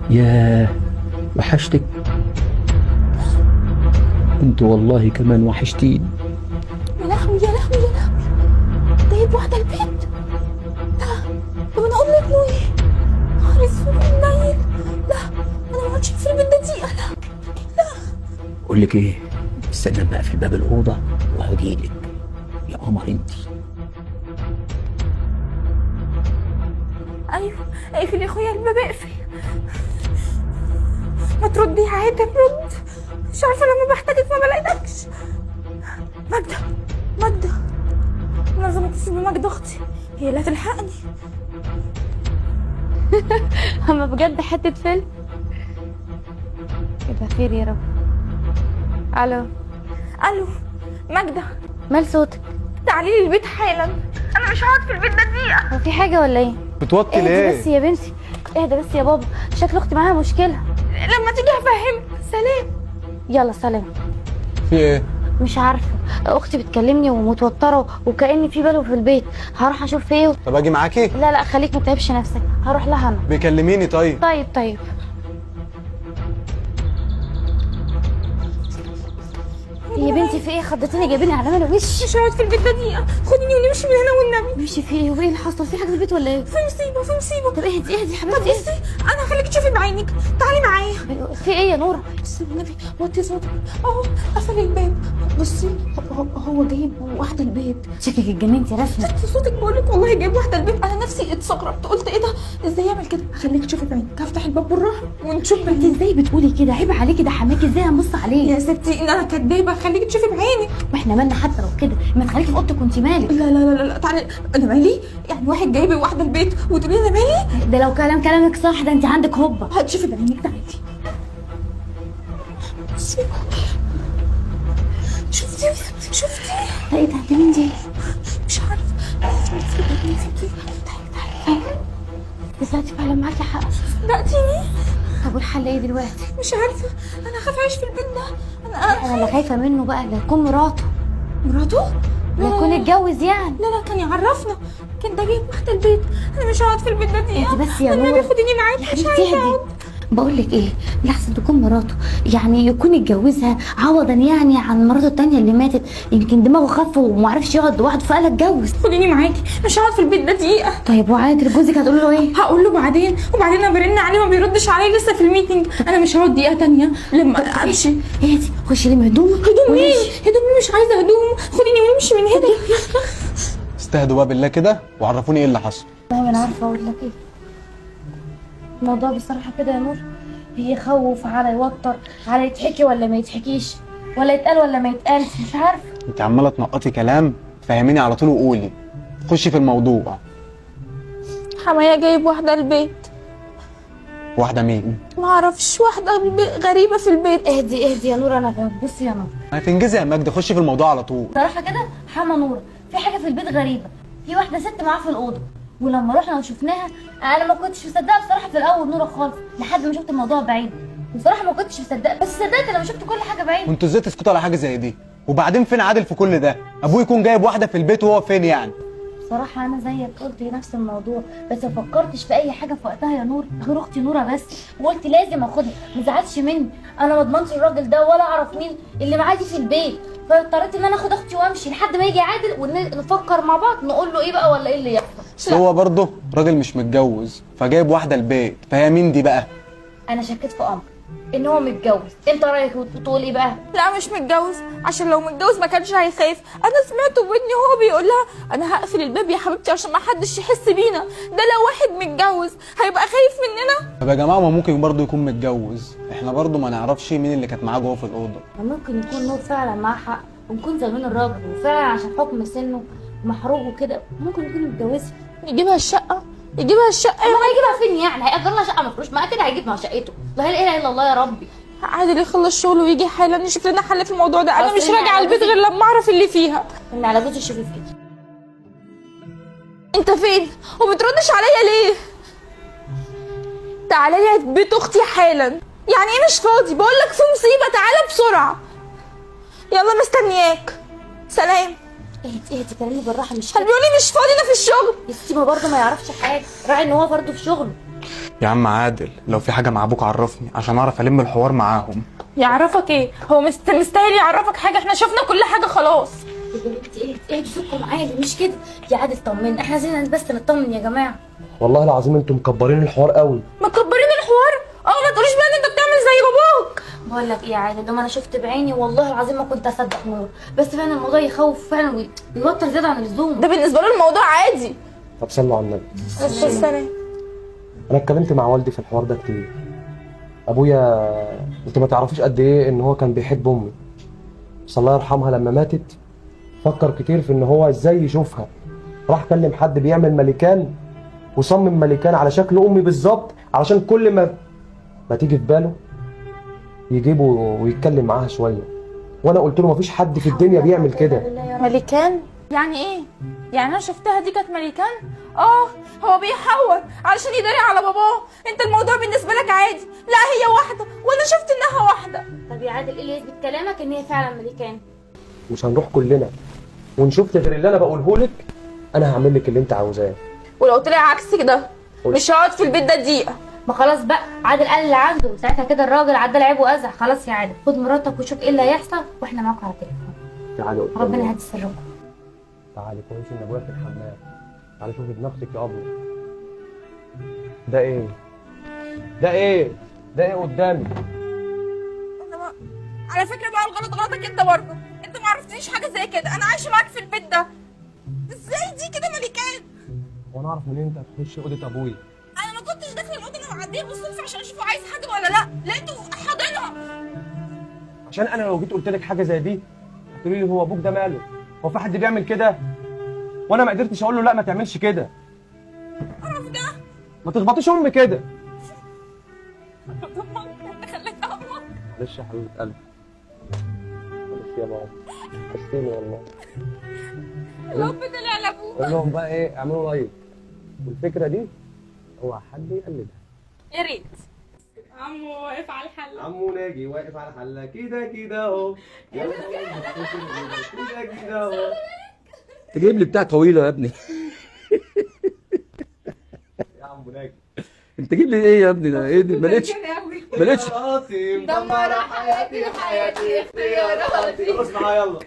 ياه، وحشتك. انت والله كمان وحشتيني. يا لهوي يا لهوي يا لهوي، جايب واحدة البيت. لا، طب انا اقول لابنه ايه؟ نهار اسود منيل. لا، انا ما اقعدش في البيت ده دقيقة. لا لا. اقول لك ايه، استنى بقى في باب الاوضه وهجيلك يا قمر انت. ايوه، اقفل يا اخويا الباب، اقفل. ما تردي يا عادل، رد. مش عارفة لما بحتاجك ما بلاقيكش. ماجدة، ماجدة، انا لازم اتصل بماجدة اختي، هي اللي هتلحقني. اما بجد حتة فيلم. يبقى خير يا رب. الو. الو، ماجدة، مال صوتك؟ تعالي لي البيت حالا، انا مش هقعد في البيت ده دقيقة. هو في حاجة ولا ايه؟ بتوطي اهدي ليه؟ بس يا بنتي، اهدى بس يا بابا، شكل اختي معاها مشكلة. لما تيجي هفهمك. سلام. يلا سلام. في ايه؟ مش عارفة، اختي بتكلمني ومتوترة وكأن في بلوى في البيت، هروح اشوف في ايه. طب اجي معاكي؟ لا لا خليك ما تتعبش نفسك، هروح لها انا. بيكلميني طيب. طيب. يا بنتي في ايه؟ خضتيني جايبيني على مال وش. مش هقعد في البيت ده دقيقة، خديني ونمشي من هنا والنبي. ماشي في ايه؟ وايه اللي حصل؟ في حاجة في البيت ولا ايه؟ في مصيبة، في مصيبة. طب اهدي يا طب حبيبتي. بصي، انا هخليك تشوفي بعينك، تعالي معايا. في ايه يا نورة؟ بصي والنبي، وطي صوتك اهو، قفل الباب. بصي، هو جايب واحدة البيت. شكلك اتجننتي رسمي. وطي صوتك بقولك، والله جايب واحدة البيت. انا نفسي استغربت، قلت ايه ده؟ ازاي يعمل كده؟ هخليك تشوفي بعينك، هفتح الباب بالراحة ونشوف انت بعينك. ازاي بتقولي كده؟ عيب عليكي، ده حماكي، ازاي هنبص عليه؟ يا ستي ان انا كدابة، هخليك تشوفي بعينك. واحنا مالنا حتى لو كده، ما تخليكي في اوضتك وانت مالك. لا لا لا لا، تعالي. انا مالي؟ يعني واحد جايب واحدة البيت وتقولي انا مالي؟ ده لو كلامك صح، ده انت عندك هبه. هتشوفي بعينك، تعالي. بصي، شفتي؟ ده ايه ده؟ دي مين دي؟ مش عارفة. تعالي. دلوقتي فعلا معاكي حق. صدقتيني؟ طب والحل ايه دلوقتي؟ مش عارفة، أنا خايفة أعيش في البيت ده. انا اللي خايفه منه بقى لا يكون مراته، مراته؟ لا يكون اتجوز يعني. لا كان يعرفنا، كان ده جايب واحدة البيت. أنا مش هقعد في البيت ده دقيقة. انت بس يا والنبي نور خديني معاكي، يا مش حبيبتي عايزة اهدي. أقعد. بقول لك ايه، لحسن تكون مراته، يعني يكون اتجوزها عوضا يعني عن مراته التانية اللي ماتت، يمكن دماغه خف ومعرفش يقعد لوحده فقال اتجوز. خديني معاكي، مش هقعد في البيت ده دقيقة. طيب وعادي لجوزك هتقول له ايه؟ هقول له بعدين، وبعدين أنا برن عليه ما بيردش عليا، لسه في الميتنج. أنا مش هقعد دقيقة تانية لما أمشي. اهدي، خشي لمي هدومك. هدوم مين؟ هدوم مين؟ مش عايزة هدوم، خديني ونمشي من هنا. استهدوا بقى بالله كده وعرفوني ايه اللي حصل. والله انا عارفه اقول لك ايه. الموضوع بصراحه كده يا نور، يخوف على يوتر، على يتحكي ولا ما يتحكيش، ولا يتقال ولا ما يتقالش، مش عارفه. انت عماله تنقطي كلام، فهميني على طول وقولي، خشي في الموضوع. حماية جايب واحدة البيت. واحده مين؟ ما اعرفش، واحدة غريبة في البيت. اهدي يا نور، انا فاهم. بصي يا نور، هتنجزي يا مجد، خشي في الموضوع على طول. بصراحه كده حما نور، في حاجه في البيت غريبه، في واحده ست معاه في الاوضه، ولما رحنا وشفناها انا ما كنتش مصدقه بصراحه في الاول نور خالص، لحد ما شفت الموضوع بعيد. بصراحه ما كنتش مصدقه، بس صدقت لما شفت كل حاجه بعيد. وانتوا ازاي تسكتوا على حاجه زي دي؟ وبعدين فين عادل في كل ده؟ ابوه يكون جايب واحده في البيت وهو فين يعني؟ بصراحة أنا زيك قلت نفس الموضوع، بس ما فكرتش في أي حاجة في وقتها يا نور غير أختي نورة بس، وقلت لازم آخدها، ما زعلش مني، أنا ما اضمنش الراجل ده ولا أعرف مين اللي معاه دي في البيت، فاضطريت إن أنا آخد أختي وأمشي لحد ما يجي عادل ونفكر مع بعض نقول له إيه بقى ولا إيه اللي يحصل. بس هو برضه راجل مش متجوز، فجايب واحده البيت، فهي مين دي بقى؟ أنا شكيت في أمر إن هو متجوز، أنت رأيك تقول إيه بقى؟ لا مش متجوز، عشان لو متجوز ما كانش هيخاف. انا سمعته بودني وهو بيقول لها انا هقفل الباب يا حبيبتي عشان ما حدش يحس بينا. ده لو واحد متجوز هيبقى خايف مننا. طب يا جماعه ما ممكن برضه يكون متجوز، احنا برضه ما نعرفش مين اللي كانت معاه جوه في الاوضه. ممكن يكون نور فعلا معاه حق، ونكون زمان الراجل وفعلا عشان حكم سنه محروق وكده ممكن يكون متجوزها. يجيبها الشقه، يجيبها الشقه. ما هيجيبها فين يعني؟ هيأجر لها شقه مفروش، ما كده هيجيب مع شقته. لا اله الا الله يا ربي. عادل يخلص شغله ويجي حالا نشوف لنا حل في الموضوع ده. انا أصل مش إحنا راجعه على البيت جوزي- غير لما اعرف اللي فيها. ان على جوز الشريف كده. انت فين وبتردش عليا ليه؟ تعالى لي بيت اختي حالا. يعني ايه مش فاضي؟ بقول لك في مصيبه، تعالى بسرعه. يلا مستنياك، سلام. اهدي كلامي بالراحه، مش قال كده بيقول لي مش فاضي، انا في الشغل. يا ستي، ما برضه ما يعرفش حاجه، راعي ان هو برضه في شغله. يا عم عادل لو في حاجه مع ابوك عرفني عشان اعرف الم الحوار معاهم. يعرفك ايه؟ هو مستاهل يعرفك حاجه؟ احنا شفنا كل حاجه خلاص. يا بنتي ايه بصوتكم عالي مش كده؟ يا عادل طمنا، احنا عايزين بس نطمن يا جماعه. والله العظيم انتوا مكبرين الحوار قوي. مكبرين الحوار؟ ما تقوليش بقى ان انت بتعمل زي باباك. بقول لك ايه يا عادل، لما انا شفت بعيني والله العظيم ما كنت اصدق نور، بس فعلا الموضوع يخوف فعلا ويوتر زياده عن اللزوم. ده بالنسبه له الموضوع عادي. طب صلوا على النبي. السلام. انا اتكلمت مع والدي في الحوار ده كتير. ابويا انت ما تعرفيش قد ايه ان هو كان بيحب امي، بس الله يرحمها لما ماتت فكر كتير في ان هو ازاي يشوفها. راح كلم حد بيعمل ملكان وصمم ملكان على شكل امي بالظبط، علشان كل ما تيجي في باله يجيبه ويتكلم معاها شويه. وانا قلت له مفيش حد في الدنيا بيعمل كده. ملكان؟ يعني ايه؟ يعني انا شفتها دي كانت ملكان؟ هو بيحور علشان يداري على باباه. انت الموضوع بالنسبه لك عادي. لا هي واحده وانا شفت انها واحده. طب يا عادل ايه اللي يثبت كلامك ان هي فعلا ملكان؟ مش هنروح كلنا ونشوف غير اللي انا بقوله لك؟ انا هعمل لك اللي انت عاوزاه. ولو طلع عكس كده مش هقعد في البيت ده دقيقه. ما خلاص بقى، عادل قال اللي عنده، ساعتها كده الراجل عدى العيب وازع. خلاص يا عادل خد مراتك وشوف ايه اللي هيحصل واحنا معاكم على التليفون. تعالي قدامي. ربنا يهدي سركم. تعالي كويس ان ابويا في الحمام. تعالي شوفي بنفسك يا ابله. ده ايه؟ ده ايه؟ ده ايه قدامي؟ على فكره بقى الغلط غلطك انت برضه. انت ما عرفتنيش حاجه زي كده. انا عايشه معاك في البيت ده. ازاي دي كده ملكان؟ وانا اعرف منين انت هتخش اوضه ابويا؟ انا ما كنتش داخله الاوضه، انا معديه بالصدفه عشان اشوفه عايز حاجه ولا لا، لقيته حاضنها. عشان انا لو جيت قلت لك حاجه زي دي هتقولي لي هو ابوك ده ماله؟ هو في حد بيعمل كده؟ وانا ما قدرتش اقول له لا ما تعملش كده. اعرف ده. ما تخبطيش امي كده. انت خليت امك. معلش يا حبيبه قلبي. معلش يا ماما. حسيني والله. الاب طلع لابوك. قول لهم بقى ايه؟ اعملوا لايك. والفكره دي اوعى حد يقلدها. يا ريت. عمو واقف على الحل. عمو ناجي واقف على حله كده كده اهو. يلا كده كده اهو. انت جايب لي بتاع طويله يا ابني. يا عمو ناجي انت جايب لي ايه يا ابني؟ ده ايه دي؟ ما لقيتش. اختياراتي مدمره حياتي اختياراتي. اسمع يلا.